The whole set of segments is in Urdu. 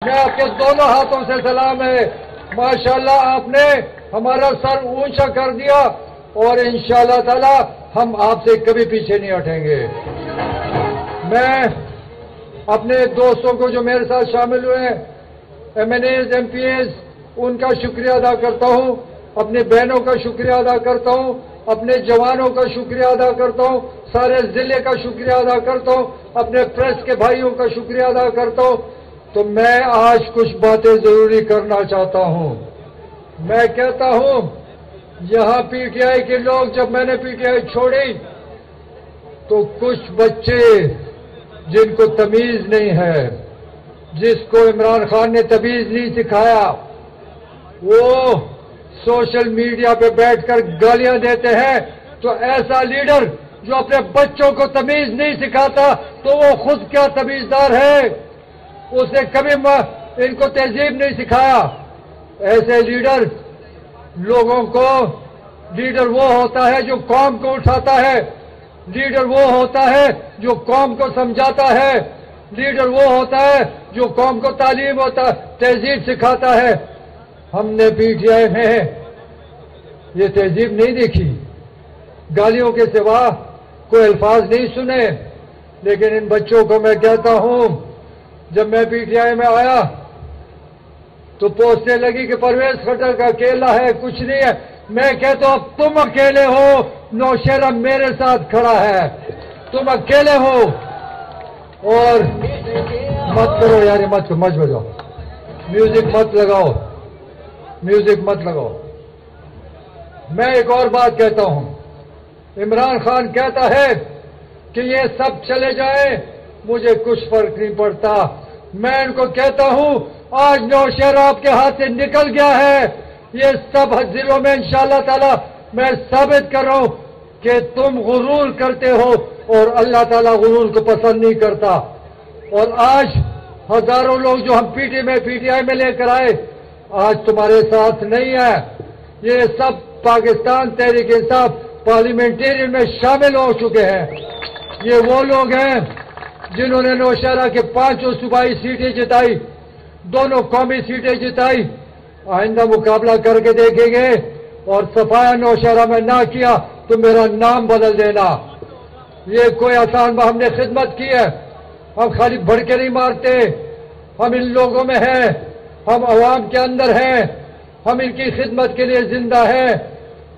میں آپ کے دونوں ہاتھوں سے سلام ہے. ماشاءاللہ آپ نے ہمارا سر اونچا کر دیا اور انشاءاللہ تعالی ہم آپ سے کبھی پیچھے نہیں ہٹیں گے. میں اپنے دوستوں کو جو میرے ساتھ شامل ہوئے ہیں، MNAs, MPAs, ان کا شکریہ ادا کرتا ہوں. اپنی بہنوں کا شکریہ ادا کرتا ہوں. اپنے جوانوں کا شکریہ ادا کرتا ہوں. سارے ضلع کا شکریہ ادا کرتا ہوں. اپنے پریس کے بھائیوں کا شکریہ ادا کرتا ہوں. تو میں آج کچھ باتیں ضروری کرنا چاہتا ہوں. میں کہتا ہوں یہاں پی ٹی آئی کے لوگ، جب میں نے پی ٹی آئی چھوڑی تو کچھ بچے جن کو تمیز نہیں ہے، جس کو عمران خان نے تمیز نہیں سکھایا، وہ سوشل میڈیا پہ بیٹھ کر گالیاں دیتے ہیں. تو ایسا لیڈر جو اپنے بچوں کو تمیز نہیں سکھاتا تو وہ خود کیا تمیزدار ہے؟ اس نے کبھی ان کو تہذیب نہیں سکھایا. ایسے لیڈر لوگوں کو، لیڈر وہ ہوتا ہے جو قوم کو اٹھاتا ہے. لیڈر وہ ہوتا ہے جو قوم کو سمجھاتا ہے. لیڈر وہ ہوتا ہے جو قوم کو تعلیم اور تہذیب سکھاتا ہے. ہم نے پی ٹی آئی میں یہ تہذیب نہیں دیکھی، گالیوں کے سوا کوئی الفاظ نہیں سنے. لیکن ان بچوں کو میں کہتا ہوں، جب میں پی ٹی آئی میں آیا تو پوسٹیں لگی کہ پرویز خٹک کا اکیلا ہے، کچھ نہیں ہے. میں کہتا ہوں اب تم اکیلے ہو، نوشہرہ میرے ساتھ کھڑا ہے، تم اکیلے ہو. اور مت کرو یار، مت بجاؤ، میوزک مت لگاؤ، میوزک مت لگاؤ. میں ایک اور بات کہتا ہوں. عمران خان کہتا ہے کہ یہ سب چلے جائیں، مجھے کچھ فرق نہیں پڑتا. میں ان کو کہتا ہوں آج نوشہرہ آپ کے ہاتھ سے نکل گیا ہے. یہ سب ضلعوں میں انشاءاللہ تعالی میں ثابت کر رہا ہوں کہ تم غرور کرتے ہو اور اللہ تعالیٰ غرور کو پسند نہیں کرتا. اور آج ہزاروں لوگ جو ہم پی ٹی آئی میں لے کر آئے، آج تمہارے ساتھ نہیں ہے. یہ سب پاکستان تحریک انصاف پارلیمنٹرین میں شامل ہو چکے ہیں. یہ وہ لوگ ہیں جنہوں نے نوشہرہ کے 5 صوبائی سیٹیں جتائی، 2 قومی سیٹیں جتائی. آئندہ مقابلہ کر کے دیکھیں گے اور صفایا نوشہرہ میں نہ کیا تو میرا نام بدل دینا. یہ کوئی آسان، ہم نے خدمت کی ہے، ہم خالی بڑھ کے نہیں مارتے. ہم ان لوگوں میں ہیں، ہم عوام کے اندر ہیں، ہم ان کی خدمت کے لیے زندہ ہیں.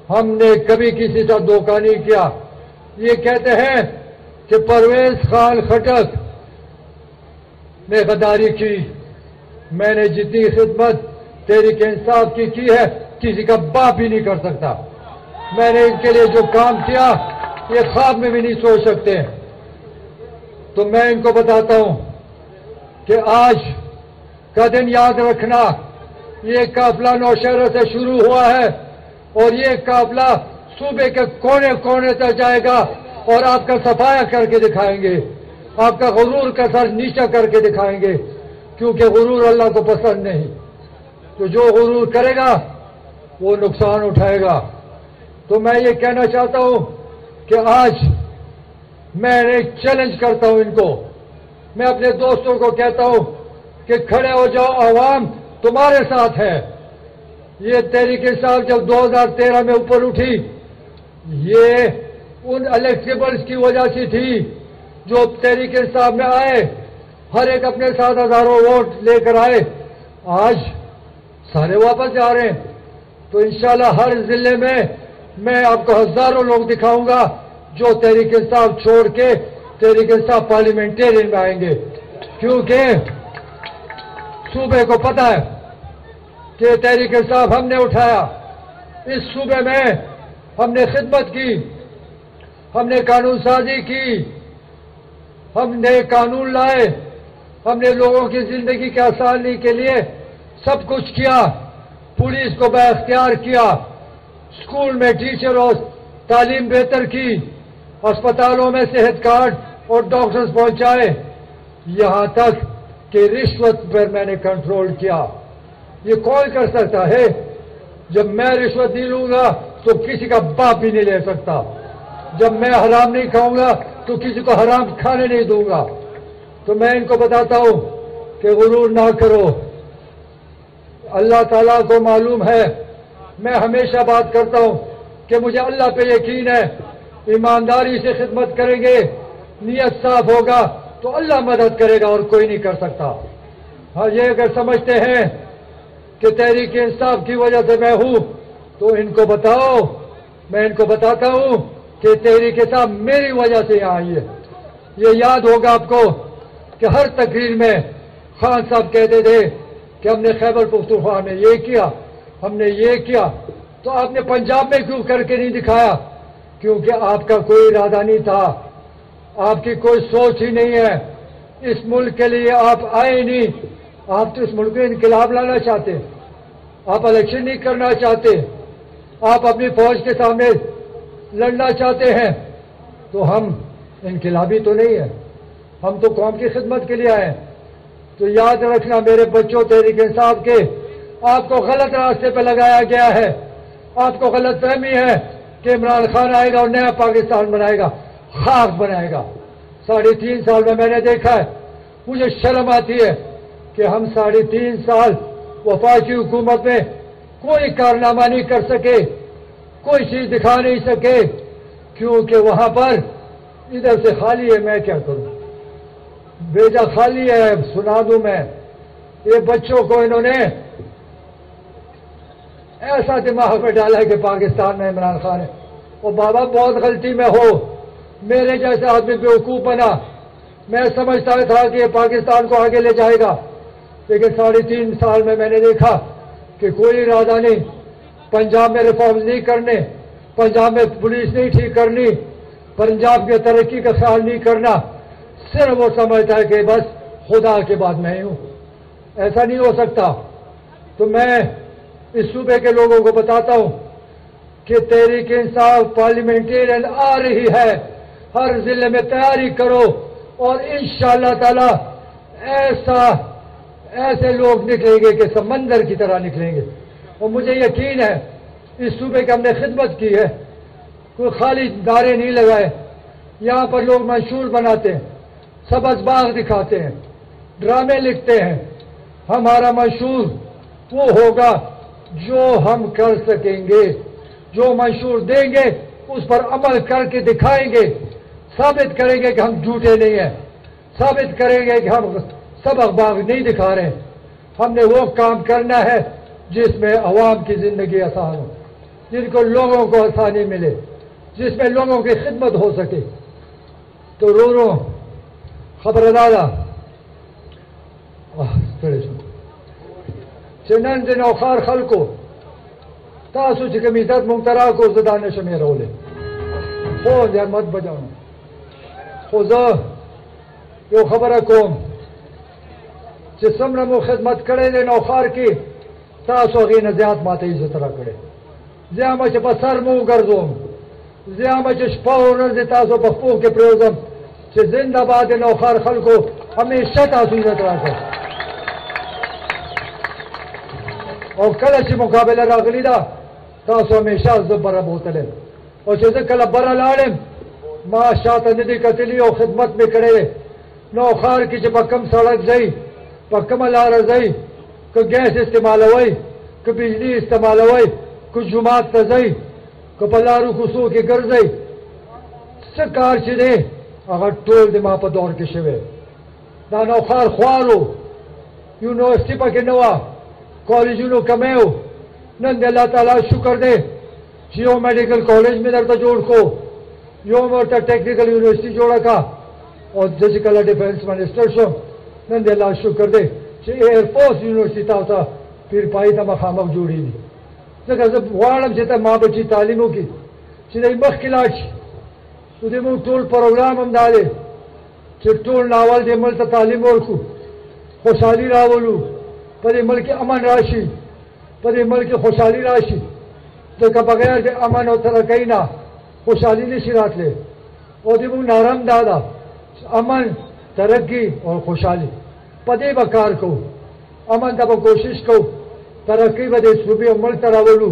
ہم نے کبھی کسی سے دھوکہ نہیں کیا. یہ کہتے ہیں کہ پرویز خان خٹک نے غداری کی. میں نے جتنی خدمت تحریک انصاف کی ہے کسی کا باپ بھی نہیں کر سکتا. میں نے ان کے لیے جو کام کیا یہ خواب میں بھی نہیں سوچ سکتے. تو میں ان کو بتاتا ہوں کہ آج کا دن یاد رکھنا، یہ قافلہ نوشہرہ سے شروع ہوا ہے اور یہ قافلہ صوبے کے کونے کونے تک جائے گا اور آپ کا صفایا کر کے دکھائیں گے، آپ کا غرور کا سر نیچا کر کے دکھائیں گے. کیونکہ غرور اللہ کو پسند نہیں. تو جو غرور کرے گا وہ نقصان اٹھائے گا. تو میں یہ کہنا چاہتا ہوں کہ آج میں ایک چیلنج کرتا ہوں ان کو. میں اپنے دوستوں کو کہتا ہوں کہ کھڑے ہو جاؤ، عوام تمہارے ساتھ ہے. یہ تحریک انصاف جب 2013 میں اوپر اٹھی، یہ ان الیکٹیبلز کی وجہ سے تھی جو تحریک انصاف میں آئے، ہر ایک اپنے ساتھ ہزاروں ووٹ لے کر آئے. آج سارے واپس جا رہے ہیں. تو انشاءاللہ ہر ضلع میں آپ کو ہزاروں لوگ دکھاؤں گا جو تحریک انصاف چھوڑ کے تحریک انصاف پارلیمنٹرین میں آئیں گے. کیونکہ صوبے کو پتہ ہے کہ تحریک انصاف ہم نے اٹھایا. اس صوبے میں ہم نے خدمت کی، ہم نے قانون سازی کی، ہم نے قانون لائے، ہم نے لوگوں کی زندگی کے آسانی کے لیے سب کچھ کیا. پولیس کو بااختیار کیا، اسکول میں ٹیچروں تعلیم بہتر کی، اسپتالوں میں صحت کارڈ اور ڈاکٹرز پہنچائے. یہاں تک کہ رشوت پر میں نے کنٹرول کیا. یہ کون کر سکتا ہے؟ جب میں رشوت نہیں لوں گا تو کسی کا باپ بھی نہیں لے سکتا. جب میں حرام نہیں کھاؤں گا تو کسی کو حرام کھانے نہیں دوں گا. تو میں ان کو بتاتا ہوں کہ غرور نہ کرو. اللہ تعالیٰ کو معلوم ہے میں ہمیشہ بات کرتا ہوں کہ مجھے اللہ پہ یقین ہے. ایمانداری سے خدمت کریں گے, نیت صاف ہوگا تو اللہ مدد کرے گا اور کوئی نہیں کر سکتا. ہاں یہ اگر سمجھتے ہیں کہ تحریک انصاف کی وجہ سے میں ہوں تو ان کو بتاؤ, میں ان کو بتاتا ہوں کہ تحریک انصاف میری وجہ سے یہاں آئی ہے. یہ یاد ہوگا آپ کو کہ ہر تقریر میں خان صاحب کہتے تھے کہ ہم نے خیبر پختونخوا میں یہ کیا, ہم نے یہ کیا. تو آپ نے پنجاب میں کیوں کر کے نہیں دکھایا؟ کیونکہ آپ کا کوئی ارادہ نہیں تھا, آپ کی کوئی سوچ ہی نہیں ہے. اس ملک کے لیے آپ آئے نہیں. آپ تو اس ملک میں انقلاب لانا چاہتے, آپ الیکشن نہیں کرنا چاہتے, آپ اپنی فوج کے سامنے لڑنا چاہتے ہیں. تو ہم انقلابی تو نہیں ہیں, ہم تو قوم کی خدمت کے لیے آئے ہیں. تو یاد رکھنا میرے بچوں, تحریک انصاف کے آپ کو غلط راستے پہ لگایا گیا ہے. آپ کو غلط فہمی ہے کہ عمران خان آئے گا اور نیا پاکستان بنائے گا, خاک بنائے گا. 3.5 سال میں نے دیکھا ہے, مجھے شرم آتی ہے کہ ہم 3.5 سال وفاقی حکومت میں کوئی کارنامہ نہیں کر سکے, کوئی چیز دکھا نہیں سکے, کیونکہ وہاں پر ادھر سے خالی ہے. میں کیا کروں, بیجا خالی ہے. سنا دوں میں, یہ بچوں کو انہوں نے ایسا دماغ میں ڈالا ہے کہ پاکستان میں عمران خان ہے. اور بابا بہت غلطی میں ہو, میرے جیسے آدمی بیوقوف بنا. میں سمجھتا تھا کہ یہ پاکستان کو آگے لے جائے گا, لیکن 3.5 سال میں نے دیکھا کہ کوئی ارادہ نہیں. پنجاب میں ریفارمز نہیں کرنے, پنجاب میں پولیس نہیں ٹھیک کرنی, پنجاب کی ترقی کا خیال نہیں کرنا. صرف وہ سمجھتا ہے کہ بس خدا کے بعد میں ہی ہوں. ایسا نہیں ہو سکتا. تو میں اس صوبے کے لوگوں کو بتاتا ہوں کہ تحریک انصاف پارلیمنٹرین آ رہی ہے. ہر ضلع میں تیاری کرو اور انشاءاللہ تعالی ایسے لوگ نکلیں گے کہ سمندر کی طرح نکلیں گے. اور مجھے یقین ہے اس صوبے کی ہم نے خدمت کی ہے, کوئی خالی نعرے نہیں لگائے. یہاں پر لوگ منشور بناتے ہیں, سبز باغ دکھاتے ہیں, ڈرامے لکھتے ہیں. ہمارا منشور وہ ہوگا جو ہم کر سکیں گے, جو منشور دیں گے اس پر عمل کر کے دکھائیں گے, ثابت کریں گے کہ ہم جھوٹے نہیں ہیں, ثابت کریں گے کہ ہم سبز باغ نہیں دکھا رہے. ہم نے وہ کام کرنا ہے جس میں عوام کی زندگی آسان ہو, جن کو لوگوں کو آسانی ملے, جس میں لوگوں کی خدمت ہو سکے. تو رو خبر دادا چنن دن اوخار خلقو تاسو چې کوم عزت مونږ ته راکړو زه دا نشم هېرولی. خو زحمت بجاؤں, خو زه یو خبره کوم چې څومره مو خدمت کړی دی نوخار کې, تاسو هغې نه زیات ماته عزت راکړی. زه هم چې په سر مو وګرځوم, زه هم چې شپه او ورځې تاسو په پښو کې پرېوځم چې زنده باد د نوخار خلکو, همیشه تاسو عزت راکړئ. او کله چې مقابله راغلی ده تاسو همیشه زه بره بوتلی, او چې زه کله بره لاړم ما شاته نه دي کتلي او خدمت مې کړی. نوخار کې چې په کوم سړک ځئ, په کومه لاره ځئ, که ګیس استعمالوئ, که بجلی استعمالوئ, که جومات ته ځئ, که په لارو کوڅو کې ګرځئ, څه کار چې دی هغه ټول د ما په دور کې شوی. دا نوخار خوار و, یونیورسټي پکې نه وه, کالجونو کمی و. نن د الله تعالی شکر دی چې یو میډیکل کالج مې درته جوړ کو, یو مې ورته ټیکنیکل یونیورسټي جوړه کا, او زه چې کله ډیفینس منسټر شوم نن د الله شکر دی چې ایرفورس یونیورسټي تاسو ته پیرپایي ته مخامخ جوړېږي. ځکه زه غواړم چې ته ما بچي تعلیم وکړي چې دی مخکې لاړ شي. نو د موږ ټول پروګرام هم دا دی چې ټول ناول دې ملک ته تعلیم ورکړو, خوشحالي راولو, په دې ملک کې امن راشي, په دې ملک کې خوشحالي راشي. ځکه بغیر د امن او ترقۍ نه خوشحالي نشي راتلی. او د موږ ناره هم دا ده چې امن, ترقي او خوشحالي, په دې به کار کوو. امن ته به کوشش کوو, ترقي به د صوبې او ملک ته راولو,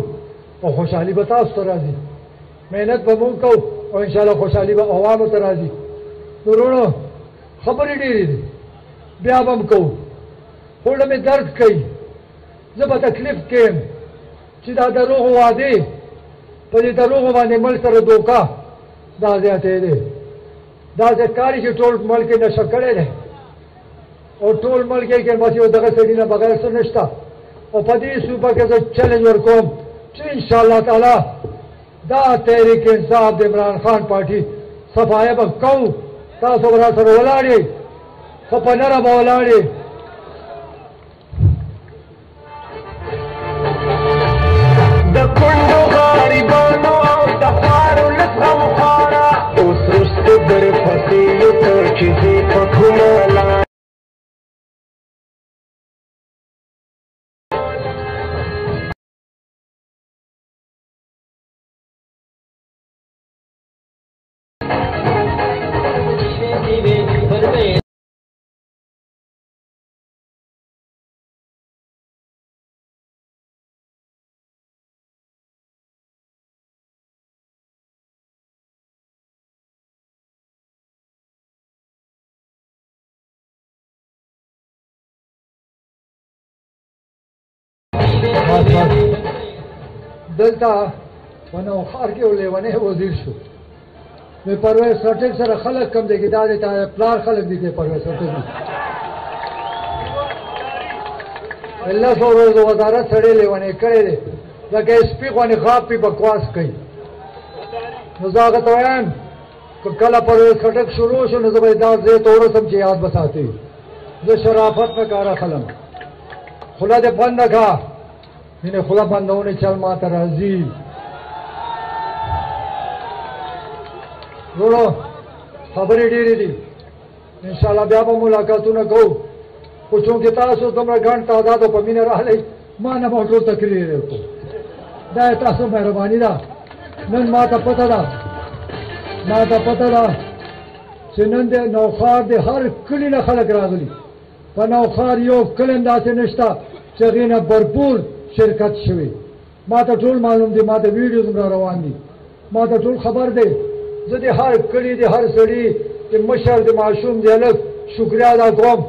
او خوشحالي به تاسو ته راځي. محنت به موږ کوو او انشاءالله خوشحالي به عوامو ته راځي. نو وروڼو خبرې ډېرې دي, بیا به هم کوو. خوله مې درد کوي زه به تکلیف کیم چې دا دروغو وعدې په دې دروغو باندې ملک سره دوکه دا زیاتې دی داسې ښکاري چې ټول ملک یې نشه کړی دی او ټول ملک یې کې بس یو دغه سړي نه بغیر څه نشته او په دې صوبه کې زه چیلنج ورکوم چې انشاءالله تعالی دا تحریک انصاف د عمران خان پارټي صفایه به کوو تاسو به راسره ولاړ یې خو په نره به ولاړ یې د کونډو غریبانو او د خوارو لس غمخواره اوس وروسته در پسې یو تر چې ځې په کومه لار دلته په نوښار کې یو لیونی وزیر شو د پرویز خټک سره خلک کم دی کې دا د پلار خلک دي د پرویز خټک الله سو روز وزارت سړی لیونی کړی دی لکه سپي غوندې خواب پې بکواس کوي نو زه هغه ته وایم که کله پرویز خټک شروع شو نو زه به دا ځای ته ورسم چې یاد به ساتي زه شرافت نه کار اخلم خوله دې بنده کړه مینه خوله بندونه چل ما ته راځي وروڼو خبرې ډېرې دي انشاءالله بیا به ملاقاتونه کوو خو چونکې تاسو دومره ګڼ تعدادو په مینه راغلی ما نه به ټول تقریر وکړو دا یې تاسو مهرباني ده نن ما ته پته ده چې نن د نوښار د هر کلي نه خلک راغلي په نوښار یو کلی هم داسې نشته چې هغې نه بھرپور شرکت شوی ما ته ټول معلوم دی ما ته ویډیوز هم را روان دي ما ته ټول خبر دی زه د هر کلي د هر سړي د مشر د ماشوم د هلک شکریه ادا کوم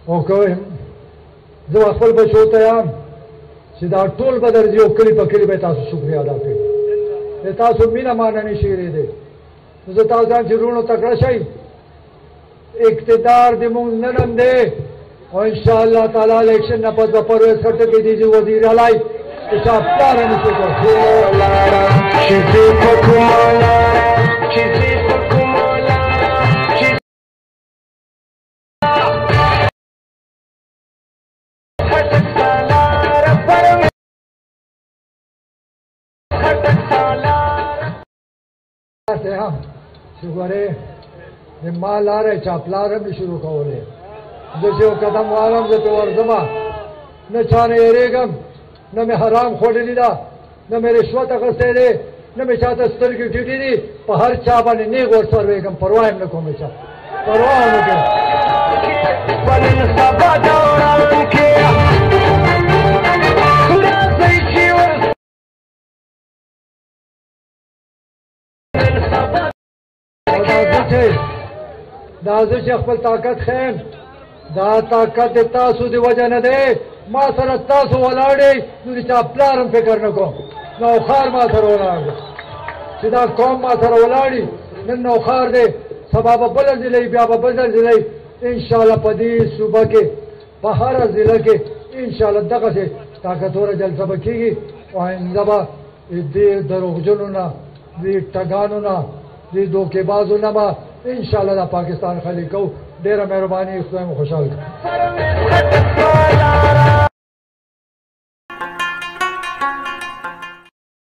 او کوم زه خپل بچو ته یم چې دا ټول به درځي یو کلي په کلي به تاسو شکریه ادا کوئ د تاسو مینه مانه نشي هېرېدی زه تاسو ځان چې وروڼو تکړه شئ اقتدار د مونږ نن هم دی او انشاءالله تعالی الیکشن نه پس به پرویز خټک دیجیے وزیر اعلی چې چا پلار یې نشي شکرې د ما لاره چا پلار هم نه شروع کولی زه چې یو قدم والم زه پې ورځمه نه چا نه یېرېږم نه مې حرام خوړلي ده نه مې رشوت اخیستی دی نه مې چا ته سترګې ټیټې دي په هر چا باندې نیغ ورسروېږم پروا یې نه کوم چا پروا هم نه کوم دا زه چې خپل طاقت ښیم دا طاقت د تاسو د وجه نه دی ما سره تاسو ولاړ یئ نو د چا پلار هم فکر نه کوم نوښار ما سره ولاړ دی چې دا قوم ما سره ولاړ وي نن نوښار دی سبا به بله ضلع بیا به بله ضلع انشاءالله په دې صوبه کې په هره ضلع کې انشاءالله دغسې طاقتوره جلسه به کېږي او آینده به دې دروغجنو نه دې ټګانو نه دې دوکېبازو نه به انشاءالله دا پاکستان خالی کو ډېره مهرباني خدای مو خوشحال کړي